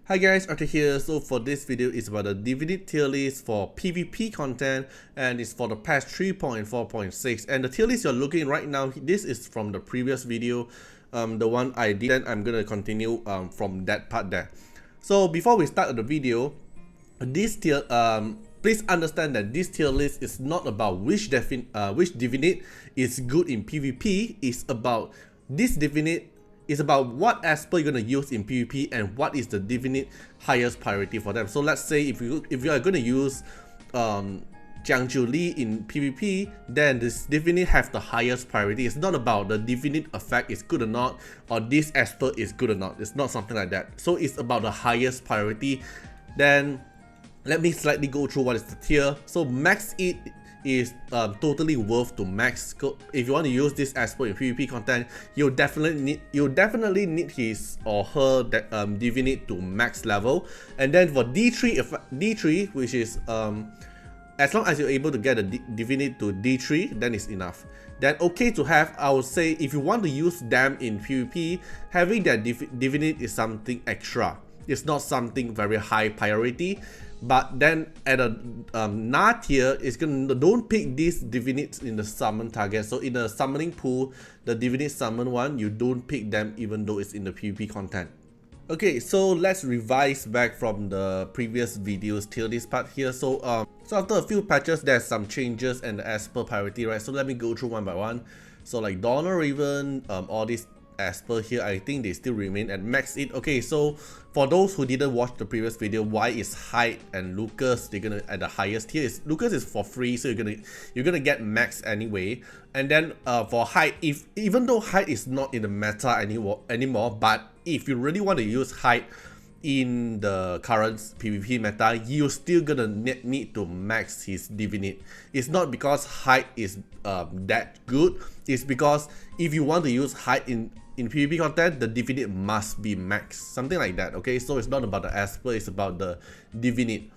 Hi guys, Artiar here. So for this video, it's about the Divinate tier list for PvP content, and it's for the patch 3.4.6. And the tier list you're looking right now, this is from the previous video, the one I did, and I'm gonna continue from that part there. So before we start the video, this tier, please understand that this tier list is not about which Divinate is good in PvP. It's about this Divinate. It's about what esper you're gonna use in PvP and what is the Divinate highest priority for them. So let's say if you are gonna use 𝐃𝐈𝐕𝐈𝐍𝐀𝐃𝐓𝐄 then this Divinate have the highest priority. It's not about the Divinate effect is good or not, or this esper is good or not. It's not something like that. So it's about the highest priority. Then let me slightly go through what is the tier. So max it is totally worth to max. If you want to use this esper in PvP content, you'll definitely need his or her Divinate to max level. And then for D3, which is as long as you're able to get a Divinate to D3, then it's enough. Then okay to have, I would say if you want to use them in PvP, having that Divinate is something extra. It's not something very high priority. But then at a Na tier, it's gonna don't pick these Divinates in the summon target. So in the summoning pool, the Divinate summon one, you don't pick them even though it's in the PvP content. Okay, so let's revise back from the previous videos tier list part here. So after a few patches, there's some changes and the esper priority, right? So let me go through one by one. So like Donner Raven, all these esper here, I think they still remain at max it. Okay, so for those who didn't watch the previous video, why is Hyde and Lucas they're gonna at the highest tier? Lucas is for free, so you're gonna get max anyway. And then for Hyde, even though Hyde is not in the meta anymore, but if you really want to use Hyde in the current PvP meta, you're still gonna need to max his Divinate. It's not because Hyde is that good, it's because if you want to use Hyde in PvP content, the Divinate must be max, something like that. Okay, so it's not about the esper, it's about the Divinate.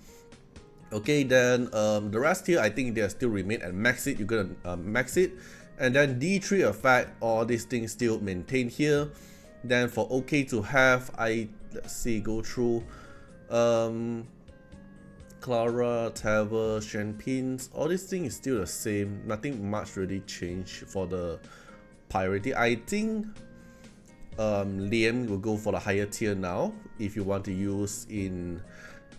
Okay, then the rest here, I think they still remain at max it. You're gonna max it, and then D3 effect, all these things still maintain here. Then for okay to have, let's see, go through Clara, Taver, Shenpins, all these things is still the same. Nothing much really changed for the priority. I think Liam will go for the higher tier now if you want to use in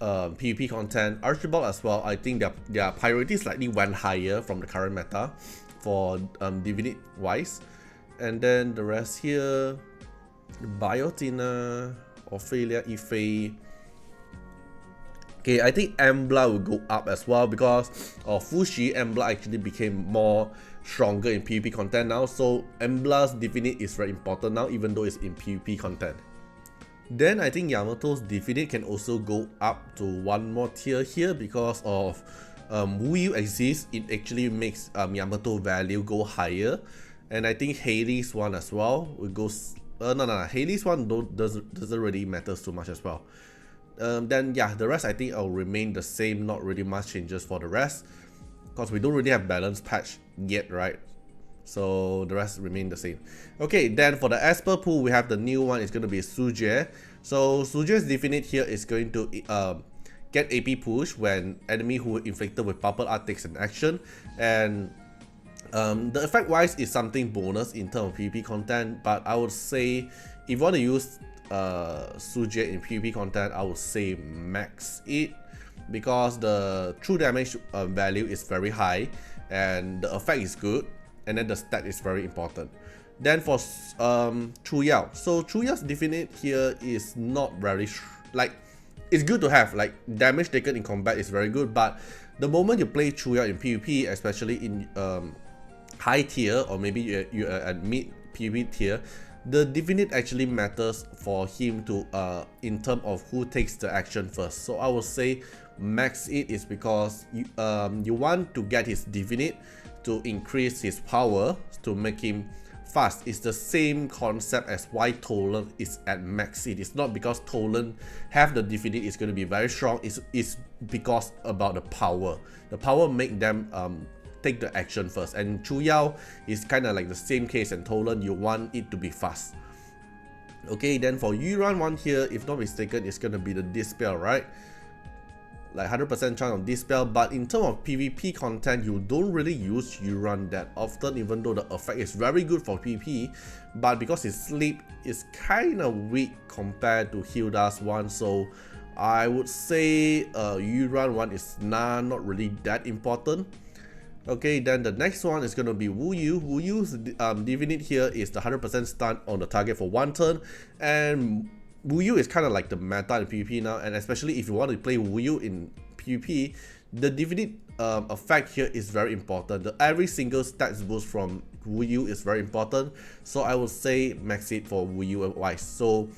PvP content. Archibald as well, I think their priority slightly went higher from the current meta for Divinate wise. And then the rest here, Biotina, Ophelia, Ife. Okay, I think Embla will go up as well because Fushi, Embla actually became more stronger in PvP content now. So Embla's Divinate is very important now, even though it's in PvP content. Then I think Yamato's Divinate can also go up to one more tier here because of Wu exists. It actually makes Yamato value go higher. And I think Haley's one as well will go. No, Haley's one doesn't really matter so much as well. Then yeah, the rest I think will remain the same. Not really much changes for the rest because we don't really have balance patch yet, right? So the rest remain the same. Okay, then for the esper pool, we have the new one. It's going to be Suje. So Suje's Divinate here is going to get AP push when enemy who were inflicted with purple art takes an action, and the effect wise is something bonus in terms of PvP content. But I would say if you want to use Suje in PvP content, I would say max it because the true damage value is very high and the effect is good, and then the stat is very important. Then for Chuyao, so Chuyao's Divinate here is not very it's good to have, like damage taken in combat is very good, but the moment you play Chuyao in PvP, especially in high tier or maybe you're at mid PvP tier, the Divinate actually matters for him to in terms of who takes the action first. So I would say max it is because you want to get his Divinate to increase his power to make him fast. It's the same concept as why Tolan is at max it. It's not because Tolan have the Divinate is going to be very strong. It's because about the power. The power make them take the action first. And Chuyao is kind of like the same case, and Tolan, you want it to be fast. Okay, then for Yuran one here, if not mistaken, it's gonna be the Dispel, right? Like 100% chance of Dispel, but in terms of PvP content, you don't really use Yuran that often, even though the effect is very good for PvP, but because his sleep is kind of weak compared to Hilda's one, so I would say Yuran one is not really that important. Okay, then the next one is going to be Wu Yu. Wu Yu's Divinate here is the 100% stun on the target for 1 turn, and Wu Yu is kind of like the meta in PvP now, and especially if you want to play Wu Yu in PvP, the Divinate effect here is very important. Every single stats boost from Wu Yu is very important, so I would say max it for Wu Yu wise. So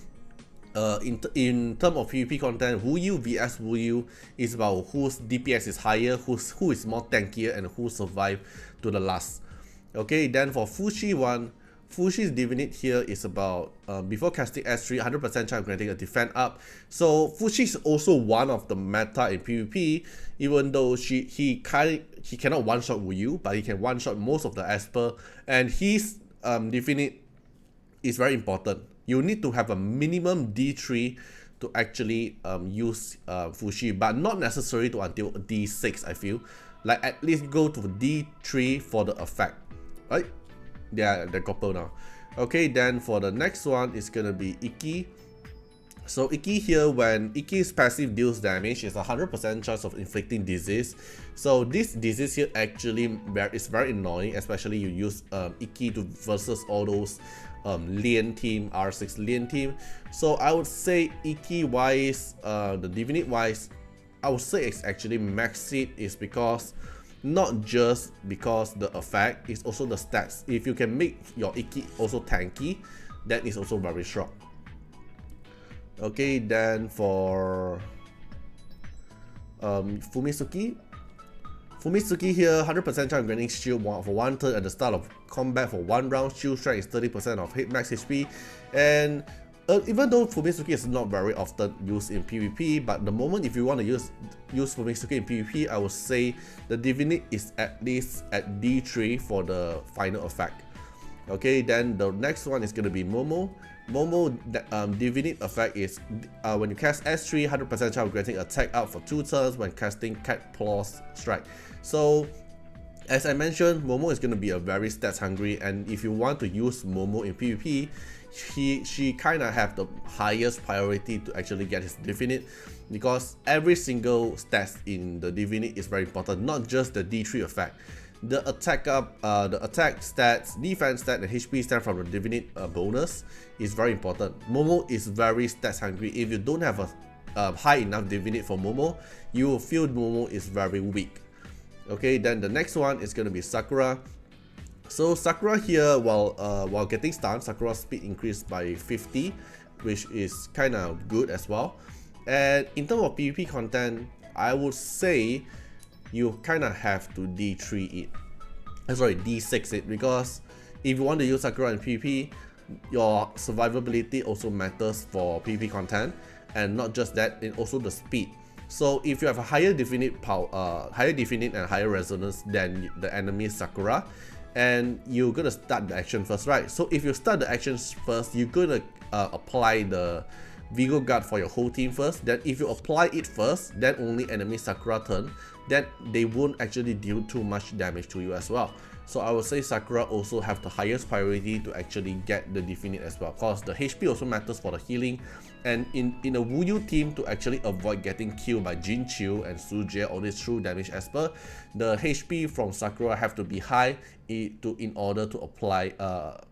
in terms of PvP content, Wu Yu vs Wu Yu is about whose DPS is higher, who is more tankier, and who survive to the last. Okay, then for Fushi one, Fushi's Divinate here is about before casting S3, 100% chance of granting a defend up. So Fushi is also one of the meta in PvP, even though he cannot one shot Wu Yu, but he can one shot most of the esper, and his Divinate is very important. You need to have a minimum D3 to actually use Fushi, but not necessary to until D6, I feel. Like at least go to D3 for the effect, right? Yeah, they're couple now. Okay, then for the next one, it's gonna be 𝐃𝐈𝐕𝐈𝐍𝐀𝐃𝐄 So 𝐃𝐈𝐕𝐈𝐍𝐿𝐴 here, when 𝐃𝐈𝐕𝐈𝐿𝐴 passive deals damage, it's a 100% chance of inflicting disease. So this disease here actually is very annoying, especially you use 𝐃𝐈𝐕𝐈𝐍𝐿 to versus all those Lian team, R6 Lian team. So I would say 𝐃𝐈𝐕𝐈𝐍𝐿 wise, the Divinate wise, I would say it's actually max it, is because not just because the effect, it's also the stats. If you can make your 𝐃𝐈𝐕𝐈𝐍𝐿 also tanky, that is also very strong. Okay, then for Fumitsuki here, 100% chance of granting shield for 1 turn at the start of combat for 1 round. Shield strength is 30% of hit max HP, and even though Fumitsuki is not very often used in PvP, but the moment if you want to use Fumitsuki in PvP, I would say the Divinate is at least at D3 for the final effect. Okay, then the next one is going to be Momo. Divinate effect is when you cast S3, 100% chance of granting attack up for 2 turns when casting Cat Claws Strike. So as I mentioned, Momo is going to be a very stats hungry, and if you want to use Momo in PvP, she kind of have the highest priority to actually get his Divinate, because every single stats in the Divinate is very important, not just the D3 effect. The attack stats, defense stat, and HP stat from the Divinate bonus is very important. Momo is very stats hungry. If you don't have a high enough Divinate for Momo, you will feel Momo is very weak. Okay, then the next one is going to be Sakura. So Sakura here, while getting stunned, Sakura's speed increased by 50, which is kind of good as well. And in terms of PvP content, I would say you kind of have to D3 it. D6 it, because if you want to use Sakura in PvP, your survivability also matters for PvP content, and not just that, and also the speed. So if you have a higher Divinate power, higher Divinate and higher resonance than the enemy Sakura, and you're gonna start the action first, right? So if you start the actions first, you're gonna apply the Vigo Guard for your whole team first. Then if you apply it first, then only enemy Sakura turn, then they won't actually deal too much damage to you as well. So I would say Sakura also have the highest priority to actually get the Divinate as well, because the HP also matters for the healing. And in a Wu Yu team, to actually avoid getting killed by Jinqiu and Sujie or this true damage esper, the HP from Sakura have to be high in order to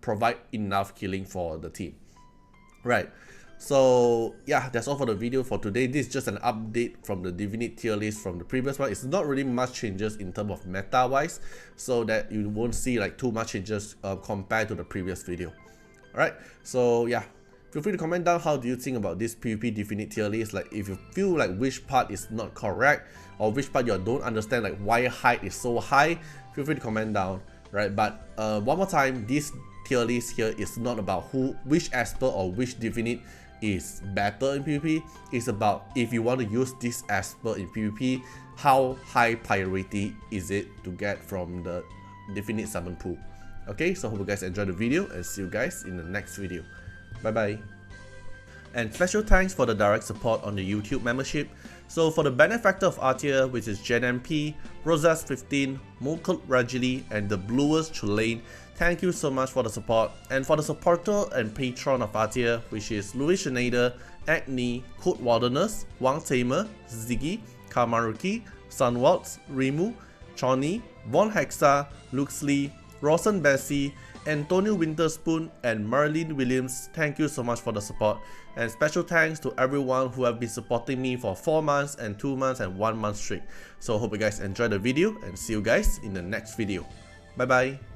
provide enough killing for the team. Right. So yeah, that's all for the video for today. This is just an update from the Divinate tier list from the previous one. It's not really much changes in terms of meta wise, so that you won't see like too much changes compared to the previous video. Alright, so yeah, feel free to comment down how do you think about this PvP Divinate tier list. Like if you feel like which part is not correct, or which part you don't understand, like why height is so high, feel free to comment down. Right, but one more time, this tier list here is not about which esper or which Divinate is better in PvP. It's about if you want to use this esper in PvP, how high priority is it to get from the Divinate summon pool. Okay, so hope you guys enjoyed the video, and see you guys in the next video. Bye bye. And special thanks for the direct support on the YouTube membership. So for the benefactor of Artiar, which is Jen MP, Rosas15, Mokut Rajili, and the Bluest Chulain, thank you so much for the support. And for the supporter and patron of Artiar, which is Louis Schneider, Agni, Code Wilderness, Wang Tamer, Ziggy, Kamaruki, Sunwaltz, Rimu, Choni, Von Hexa, Luxley, Rawson Bessie, Antonio Winterspoon, and Marlene Williams, thank you so much for the support. And special thanks to everyone who have been supporting me for 4 months and 2 months and 1 month straight. So hope you guys enjoyed the video and see you guys in the next video. Bye bye.